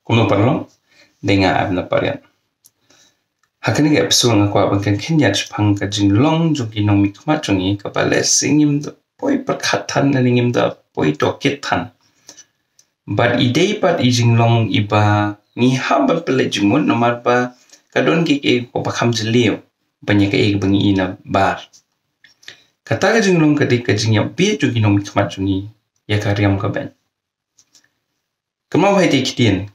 Kuno parlo denga abna parian. Hakani ga episode nga kwa bangkan kenya chpang ka jinglong jungi nong mikma jungi ka bale singim da poi perkhatan na ningim da poi toketan. But idei pat I jinglong iba ni haban pele jimun nomar ba kadon ki e ko bakam jelio banyak ka e bangi ina bar. Kata ka jinglong ka di ka jingya bi jungi nong mikma jungi ya ka riam ka ben. Kamau hai te kitien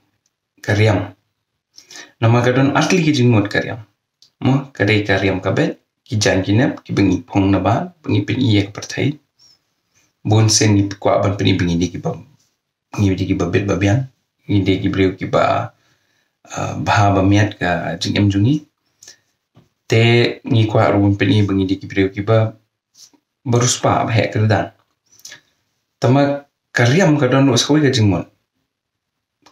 karyam. Nama kadon asli ki jingmot karyam. Mo kadai karyam kabet ki jan kinep ki bengi pong na ba bengi pen iya ka pertai. Bon sen ni kwa ban peni bengi di ki ba bengi di ki ba bet babian. Bengi di ki breu ki ba bah ba miat ka jingem jungi. Te ni kwa rumun peni bengi di ki breu ki ba beruspa ba hek kerdan. Tama karyam kadon no sekoi ka jingmot.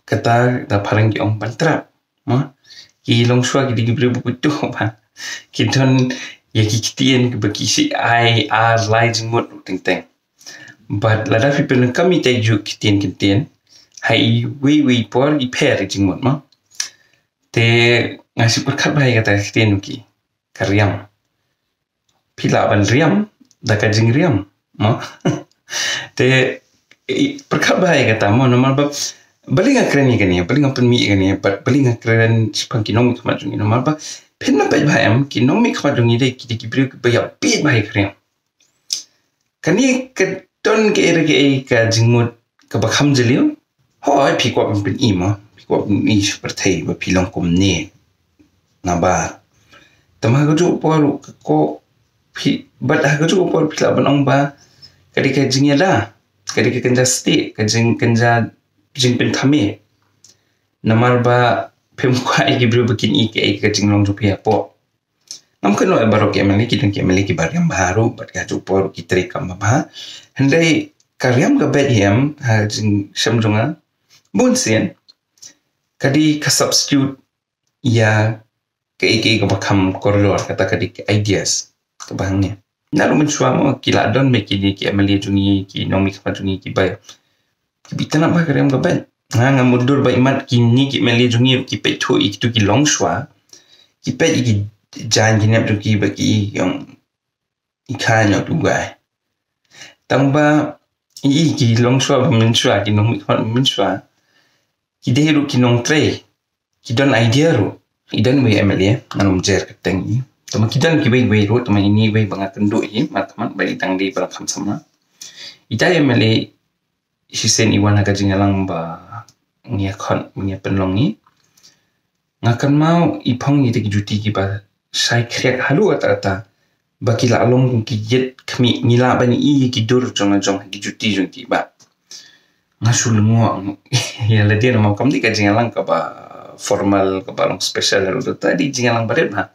Kata da parang ki ong pantrap ma ki long shwa ki digi bre bu tu ba ki don ya ki kitien ki ba ki si ai a lai jing mot ting teng but la da fi pen kami te ju kitien hai we por I per jing mot ma te ngasi per khat bai kata kitien ki karyam pila ban riam da ka jing riam ma te per khat bai kata mo normal ba Baling keren ni kan ya, baling penmi kan ya, baling keren sepang kinong kmat jungi nomor ba, penna pai bayam kinong mi kmat jungi deh kita kibri bayam pi bay keren. Kani kedon ke era ke jingmut ke bakam jelio, hoi pi kuat pen ima, pi kuat ni seperti ba pilong kum ni, naba. Tamah keju poru ko pi, but keju poru pila banong ba, kadi ke jingnya dah, kadi ke kenja sti, ke jing kenja jing pen kami namar ba pemkwa iki bro bikin iki ka jinglong ju pia po nam kan no baro ke mali ki baryam baru bat ka ju por ki tri kam ba handai karyam ga bedhem ha jing shamjunga bunsen kadi ka substitute ya ke iki ka bakam korridor kata kadi ideas ka bangnya nalu menchua mo kila don me ki mali jungi ki nomi ka jungi ki bay Kita nak pakai karyam kapan? Nga mundur ba imat kini ki meli jungi ki petu itu ki long shwa. Ki pet ki jan ki nep ki bagi yang ikan yang tugai. Tamba ki long shwa ba menshwa ki nong ikon menshwa. Ki deru ki nong tre. Ki don idea ru. Idan we emeli nang jer ketengi. Tama ki don ki we ru tama ini we bangat kenduk hi makaman bagi tang di berakam sama. Ida emeli Hisen iwan aga jingalang ba ngia kon ngia penlong ni ngakan mau ipong ni teki juti ki ba sai kriak halu ata ba ki la long ki jet kmi ngila ba ni I ki dur jong ki juti jong ti ba ngasul ngo ya la dia mau kam di ka jingalang ka ba formal ka ba long special halu tadi jingalang baret ba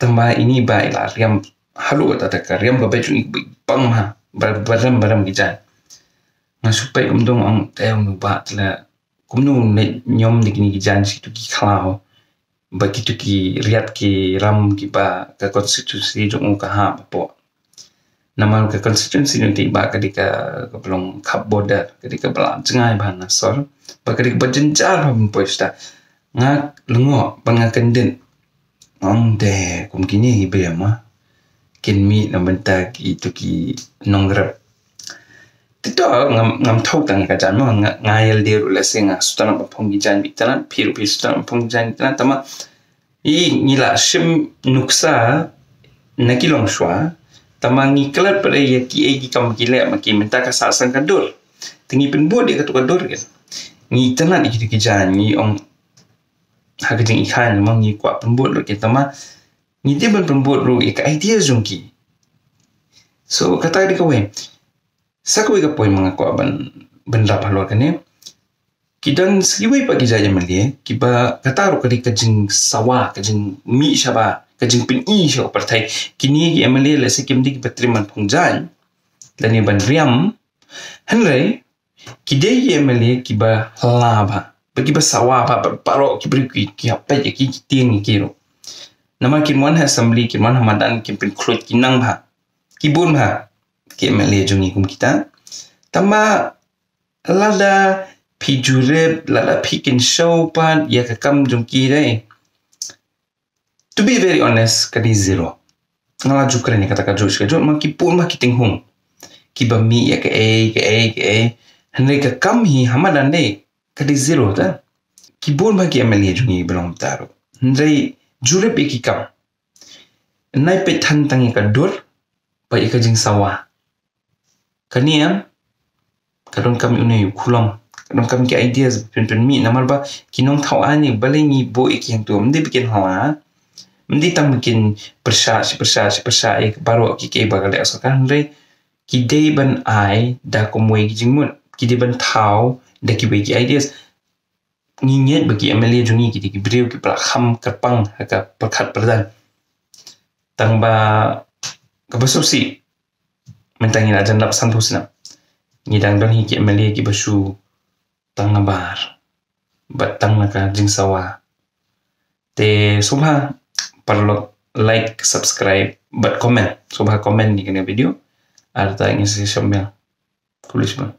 tamba ini ba ila riam halu ata ka riam ka ba jung pang ha baram ki jan supaya kumdong ang tayo nuba tala kumno nyom di kini kijan situ ki klau bagi tu ki riat ki ram ki ba ke konstitusi jong ka ha po nama ke konstitusi nanti ba kadika ke belum kap border kadika bela jengai ba nasor ba kadika berjenjar ba poista ngak lengo pangakan den om de kum kini ibe ma kinmi na benta ki tu ki nongrap Tito ngam thau tang ka jan mo ngayal de ru lesenga sutana ba phongi jan bitana phiru sutana phongi jan bitana tama I ngila sim nuksa nakilong shwa tama ngi klat pare ya ki kam kile ma ki minta ka sa sang ka dur tingi pen bo de ka to ka dur ke ngi tana di ki jan ngi ong ha ka jing ikhan mo ngi kwa pen bo ke tama ngi de ban pen bo ru ka idea jungki so kata di ka we Saku ika poin mga ko benda palor kane kidan siway pagi jaja mali kiba kataru kadi kajing sawa kajing mi shaba kajing pin I sha pertai kini ki emali le sikim dik patriman pungjan lani ban riam henry kidei emali kiba laba bagi ba sawa ba paro kibri ki apa ki ting kiro nama kinwan assembly kinwan hamadan kimpin klot kinang ba kibun ba ki emali jungi kum kita tama lada pi jurep lala pi kin show pan ya ka kam jung ki dai. To be very honest, kadi zero. Ngala jukre ni kata ka jok ma ki pun ma ki ting hung. Ki ba mi ya ke e. Henry ka kam hi hamadan dai kadi zero ta. Ki bon ma ki MLA jungi belong taro. Henry jurep ki kam. Nai pe tan tangi ka dur pa ika jing sawa. Kaniam kadon kami unai kulong. Kadon kami ki ideas pen mi namal ba kinong thau ani balengi bo iki yang tu mde bikin hawa. Mde tam bikin persya baru ki ke bagale asokan re ki dei ban ai da komwe ki jingmun ki dei ban thau da ki be ki ideas nginyet bagi MLA jungi ki beriu ki pala kham kerpang haka perkhat perdan tang ba kabasusi mentangi na jan lap santusna ngidang don hi ki MLA ki basu tang ngabar batang naka jing sawa te subha perlu like subscribe but comment subha comment ni kena video arta ingin saya sembel tulis bang